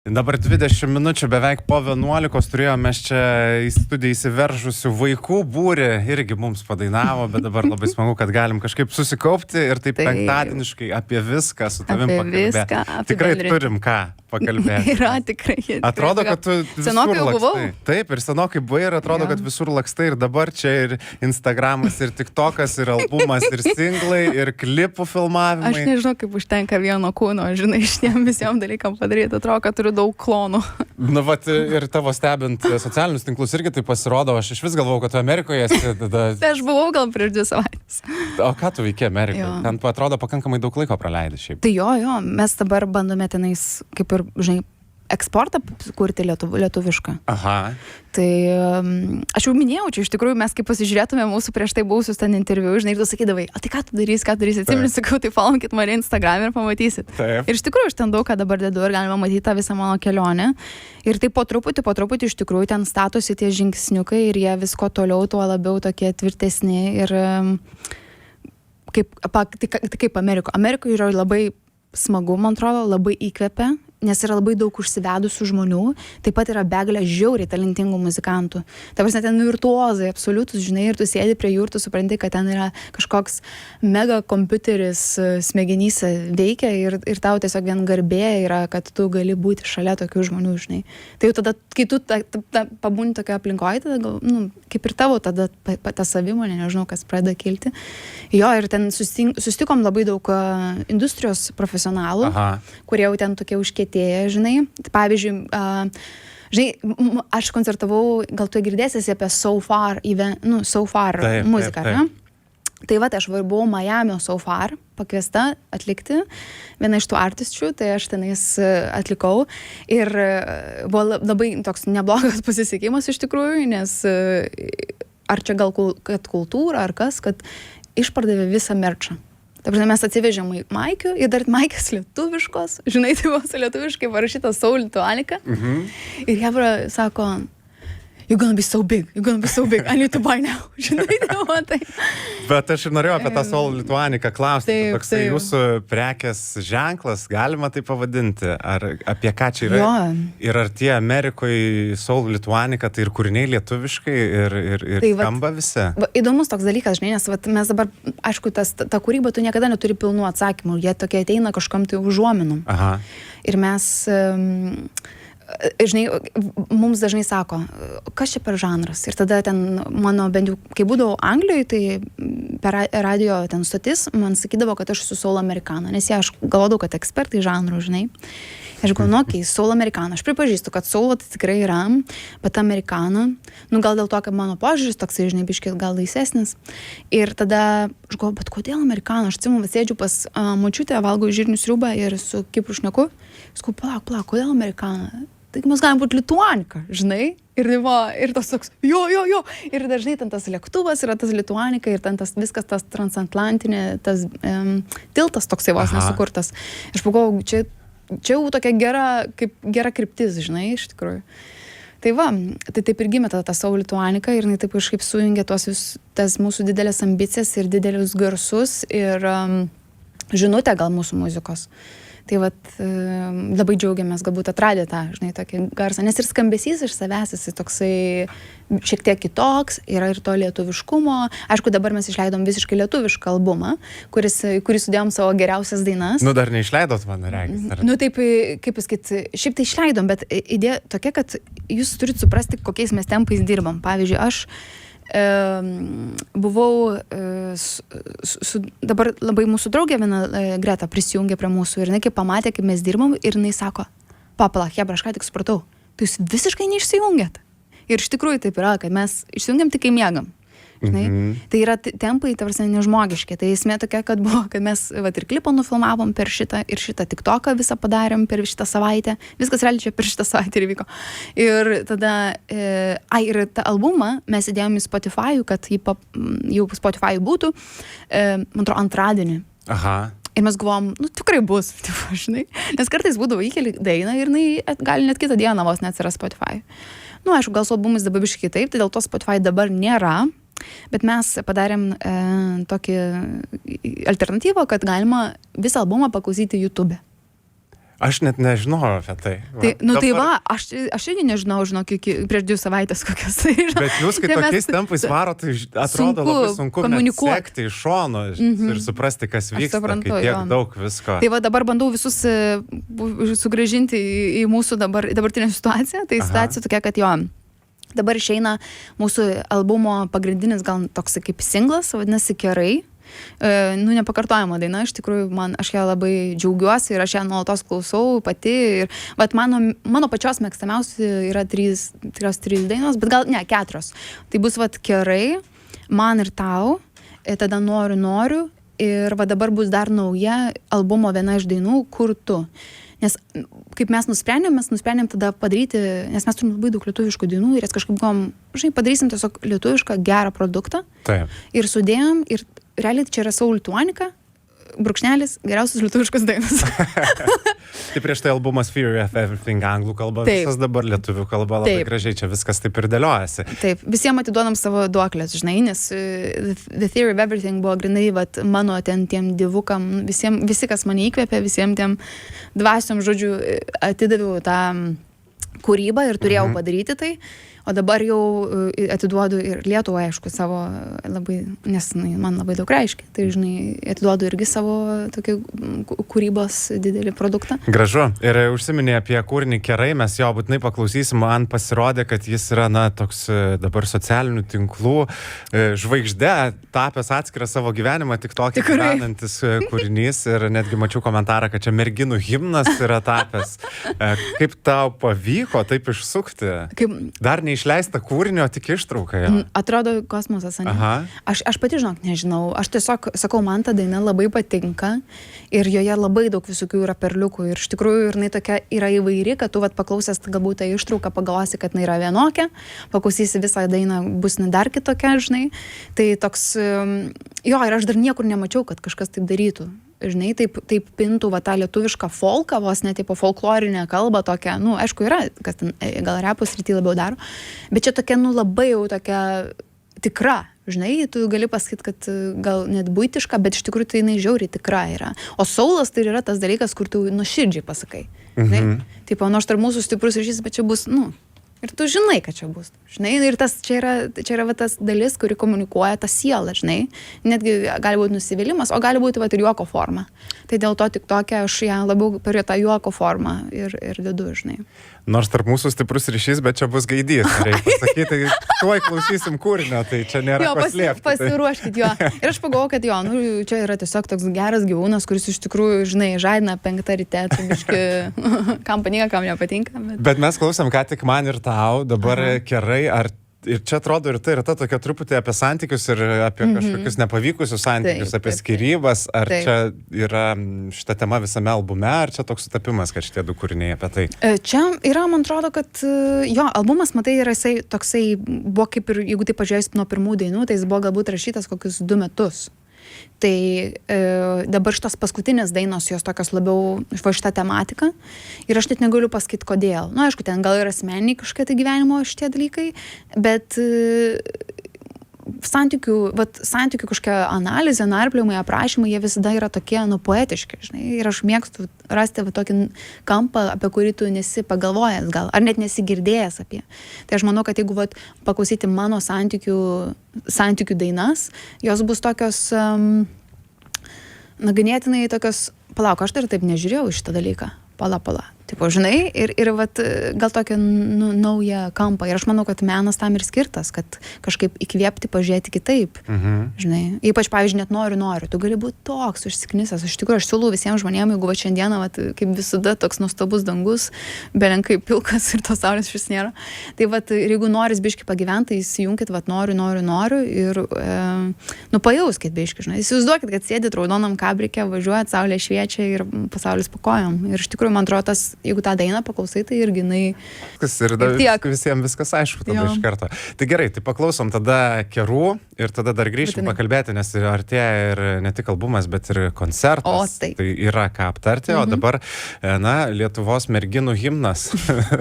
Dabar 20 minučių beveik po 11 turėjome mes čia į studiją įsiveržusių vaikų būrį, irgi mums padainavo, bet dabar labai smagu, kad galim kažkaip susikaupti ir taip penktadieniškai apie viską su tavim pakalbėti. Tikrai turim ką pakalbėti. Yra tikrai. Atrodo, kad tu senokai jau buvau. Taip, ir senokai buvai ir atrodo, kad visur lakstai ir dabar čia ir Instagramas, ir TikTokas, ir albumas, ir singlai, ir klipų filmavimai. Aš nežinau, kaip užtenka vieno kūno, žinai, šitiem visiems dalykam padaryti. Atrodo, kad turiu daug klonų. Na, vat, ir tavo stebint socialinius tinklus irgi tai pasirodo, aš iš vis galvojau, kad tu Amerikoje esi. Tai aš buvau gal prieš 2 savaitės. O ką tu veiki Amerikoje? Ten atrodo pakankamai daug laiko praleidai šiaip. Tai jo, mes dabar bandome tenais, kaip ir, žinai, eksportą kurti lietuvišką. Aha. Tai aš jau minėjau, čia iš tikrųjų mes kaip pasižiūrėtume mūsų prieš tai buvusius ten interviu, žinai, ir tu sakydavai, o tai ką tu darysi, atsimeni, sakau, tai followkit mane Instagram ir pamatysit. Taip. Ir iš tikrųjų aš ten daug ką dabar dedu ir galima matyti tą visą mano kelionę. Ir tai po truputį iš tikrųjų ten statosi tie žingsniukai ir jie visko toliau, tuo labiau tokie tvirtesni ir kaip Amerikoje yra labai smagu, man atrodo, labai įkvepia, nes yra labai daug užsivedusių žmonių, taip pat yra begalė žiauriai talentingų muzikantų. Ta prasme, ten virtuozai, absoliutus, žinai, ir tu sėdi prie jų ir tu supranti, kad ten yra kažkoks mega kompiuteris smegenyse veikia ir tau tiesiog vien garbė yra, kad tu gali būti šalia tokių žmonių, žinai. Tai jau tada, kai tu pabūni tokio aplinkoje, tada gal, kaip ir tavo, tada ta savimonė, nežinau, kas pradeda kilti. Jo, ir ten susitikom labai daug industrijos profesionalų, kurie jau ten tokie užkietėję, žinai. Pavyzdžiui, žinai, aš koncertavau, gal tu girdėsiesi apie So Far muziką, ne? Tai va, aš buvau Miamio So Far pakviesta atlikti vieną iš tų artisčių, tai aš tenais atlikau ir buvo labai toks neblogas pasisekimas iš tikrųjų, nes ar čia gal kad kultūra, ar kas, kad išpardavė visą merčą. Ta prasme, mes atsivežėm maikių ir dar maikės lietuviškos, žinai, tai buvo su lietuviškai parašyta Soul Lituanica. Ir jie sako, you're gonna be so big, I need to buy now. Žinai, tai. Bet aš ir norėjau apie tą Soul Lituanica klausti. Toksai jūsų prekės ženklas, galima tai pavadinti? Ar apie ką čia yra? Jo. Ir ar tie Amerikoje Soul Lituanica, tai ir kūriniai lietuviškai ir tai skamba visi? Įdomus toks dalykas, žinai, nes mes dabar, aišku, ta kūryba, tu niekada neturi pilnų atsakymų, jie tokie ateina kažkam tai užuominom. Aha. Ir mes... žinai, mums dažnai sako, kas čia per žanras. Ir tada ten mano, bent jau, kai būdavau Anglijoje, tai per radio ten stotis, man sakydavo, kad aš esu soul amerikana, nes aš galvodavau, kad ekspertai žanrų, žinai. Aš galvoju, okei, soul amerikana. Aš pripažįstu, kad soul tai tikrai yra, bet amerikana, gal dėl to, kad mano požiūris toksai, žinai, biškis gal laisvesnis. Ir tada aš galvoju, bet kodėl amerikana? Aš atsimenu, sėdžiu pas močiutę, valgau žirnių sriubą ir su Kipru šneku. Aš galvoju, palauk, kodėl amerikana? Taigi mes galim būti Lituanika, žinai, ir tas toks, jo, ir dažnai ten tas lėktuvas yra tas Lituanika ir ten tas viskas, tas transatlantinė, tas tiltas toksai vos nesukurtas. Aš pagalvojau, čia jau tokia gera kryptis, žinai, iš tikrųjų. Tai va, tai taip ir gimė ta Soul Lituanika ir jinai taip kažkaip sujungė tas mūsų didelės ambicijas ir didelius garsus ir žinutę gal mūsų muzikos. Tai vat, labai džiaugiamės galbūt atradę tą, žinai, tokį garsą, nes ir skambesys iš savęs, jis toksai šiek tiek kitoks, yra ir to lietuviškumo. Aišku, dabar mes išleidom visiškai lietuvišką albumą, kurį sudėjom savo geriausias dainas. Dar neišleidot, man regis. Taip, kaip pasakyti, šiaip tai išleidom, bet idėja tokia, kad jūs turit suprasti, kokiais mes tempais dirbam. Pavyzdžiui, aš buvau dabar labai mūsų draugė viena Greta prisijungė prie mūsų ir jinai kaip pamatė, kaip mes dirbam ir jinai sako, pala, hebra, aš ką tik supratau, tai jūs visiškai neišsijungiat. Ir iš tikrųjų taip yra, kad mes išsijungiam tik kai miegam. Tai yra tempai, tarsi nežmogiški. Tai esmė tokia, kad buvo, kad mes ir klipą nufilmavom per šitą ir šitą TikToką visą padarėm per šitą savaitę. Viskas realiai čia per šitą savaitę ir vyko. Ir tada, ir tą albumą mes įdėjom į Spotify, kad jau Spotify būtų, man atrodo, antradienį. Aha. Ir mes galvom, tikrai bus, žinai. Nes kartais būdavo įkeli dainą ir gali net kitą dieną vos neatsiras Spotify. Aišku, gal su albumais dabar biškai kitaip, tai dėl to Spotify dabar nėra. Bet mes padarėm tokį alternatyvą, kad galima visą albumą paklausyti YouTube. Aš net nežinojau apie tai. Tai va, aš irgi nežinau, žinok, prieš 2 savaitės kokias. Bet jūs, kai tokiais tempais varo, tai atrodo labai sunku sekti iš šono ir suprasti, kas vyksta, kai tiek daug visko. Tai va, dabar bandau visus sugrąžinti į mūsų dabartinę situaciją. Tai situacija tokia, kad dabar išeina mūsų albumo pagrindinis, gal toks kaip singlas, vadinasi Kerai. Nepakartojama daina, iš tikrųjų, aš ją labai džiaugiuosi ir aš ją nuolatos klausau pati. Ir, mano pačios mėgstamiausi yra 3 dainos, bet gal ne, 4. Tai bus Kerai, Man ir tau, tada Noriu ir dabar bus dar nauja albumo viena iš dainų, Kur tu. Nes kaip mes nusprendėm tada padaryti, nes mes turim labai daug lietuviškų dainų ir jas kažkaip padarysim tiesiog lietuvišką gerą produktą. Taip. Ir sudėjom ir realiai čia yra Soul Lituanica, brūkšnelis, geriausios lietuviškos dainos. Tai prieš tai albumas Theory of Everything anglų kalba, visas dabar lietuvių kalba, labai gražiai čia viskas taip ir dėliojasi. Taip, visiems atiduodam savo duoklės, žinai, nes The Theory of Everything buvo grinai, mano tiem dievukam, visi, kas mane įkvėpė, visiems tiem dvasiom, žodžiu, atidaviau tą kūrybą ir turėjau padaryti tai. O dabar jau atiduodu ir Lietuvą, aišku, savo labai, nes man labai daug reiškia. Tai, žinai, atiduodu irgi savo tokį kūrybos didelį produktą. Gražu. Ir užsiminė apie kūrinį Kerai, mes jo būtinai paklausysim. Man pasirodė, kad jis yra, toks dabar socialinių tinklų žvaigždė, tapęs atskirą savo gyvenimą, tik tokį gyvenantis kūrinys. Ir netgi mačiau komentarą, kad čia merginų himnas yra tapęs. Kaip tau pavyko taip išsukti? Dar neišleista kūrinio, tik ištrauka. Atrodo kosmosas, ne? Aš pati, žinok, nežinau. Aš tiesiog sakau, man ta daina labai patinka ir joje labai daug visokių yra perliukų. Ir iš tikrųjų, jinai tokia yra įvairi, kad tu paklausęs galbūt tą ištrauką pagalvosi, kad jinai yra vienokia, paklausysi visą dainą, bus dar kitokia, žinai. Tai toks, ir aš dar niekur nemačiau, kad kažkas taip darytų. Žinai, taip pintų tą lietuvišką folką, vos net po folklorinę kalbą tokią, aišku, yra, kas ten gal repos srity labiau daro, bet čia tokia, labai jau tokia tikra, žinai, tu gali pasakyti, kad gal net buitiška, bet iš tikrųjų tai jinai žiauriai tikra yra. O soulas tai yra tas dalykas, kur tu nuoširdžiai pasakai. Žinai, taip, nors tarp mūsų stiprus ryšys, bet čia bus, ir tu žinai, kad čia bus. Žinai, ir čia yra tas dalis, kuri komunikuoja tą sielą, žinai. Netgi gali būti nusivylimas, o gali būti ir juoko forma. Tai dėl to tik tokia aš ją labiau per tą juoko formą ir dedu, žinai. Nors tarp mūsų stiprus ryšys, bet čia bus gaidys. Reikia pasakyti, tuoj klausysim kūrinio, tai čia nėra ko slėpti. Pasiruoškit jo. Ir aš pagalvoju, kad čia yra tiesiog toks geras gyvūnas, kuris iš tikrųjų, žinai, žaidina 5 ryte, tai biški, kam patinka, kam nepatinka. Bet mes klausom, ką tik Man ir tau, dabar Kerai, ir čia atrodo ir tai yra ta tokia truputį apie santykius ir apie kažkokius nepavykusius santykius, apie skyrybas. Ar čia yra šita tema visame albume, ar čia toks sutapimas, kad šitie 2 kūriniai apie tai? Čia yra, man atrodo, kad albumas, matai, yra jisai toksai, buvo kaip ir, jeigu tai pažiūrėjus nuo pirmų dainų, tai jis buvo galbūt rašytas kokius 2 metus. Tai dabar šitos paskutinės dainos, jos tokios labiau šitą tematiką ir aš net negaliu pasakyti, kodėl. Aišku, ten gal yra asmeniniai kažkokie tai gyvenimo šitie dalykai, bet santykių kažkokia analizė, narpliojimai, aprašymai, jie visada yra tokie, poetiški, žinai, ir aš mėgstu rasti tokį kampą, apie kurį tu nesi pagalvojęs gal, ar net nesi girdėjęs apie. Tai aš manau, kad jeigu paklausyti mano santykių dainas, jos bus tokios, ganėtinai tokios, palauk, aš dar taip nežiūrėjau šitą dalyką, pala. Tipo, žinai, ir gal tokią naują kampą. Ir aš manau, kad menas tam ir skirtas, kad kažkaip įkvėpti, pažiūrėti kitaip. Žinai, ypač, pavyzdžiui, net noriu. Tu gali būti toks užsiknisęs. Iš tikrųjų, aš siūlau visiems žmonėms, jeigu šiandieną, kaip visada, toks nuostabus dangus, belenkai pilkas ir tos saulės vis nėra. Tai ir jeigu noris biški pagyventi, tai įsijunkit, noriu ir pajauskit biški, žinai. Įsivaizduokit, kad sėdit raudonam kabrike, važiuojat, saulė šviečia ir pasaulis po kojom. Ir iš tikrųjų, man atrodo, jeigu tą dainą paklausai, tai irgi visiems viskas aišku tada iš karto. Tai gerai, tai paklausom tada Kerų ir tada dar grįžtim pakalbėti, nes artėja ir ne tik albumas, bet ir koncertas. Tai yra ką aptarti, o dabar, Lietuvos merginų himnas.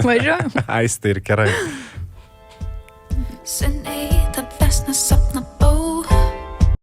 Važiuojam. Aistė ir Kerai. Seniai tapesnis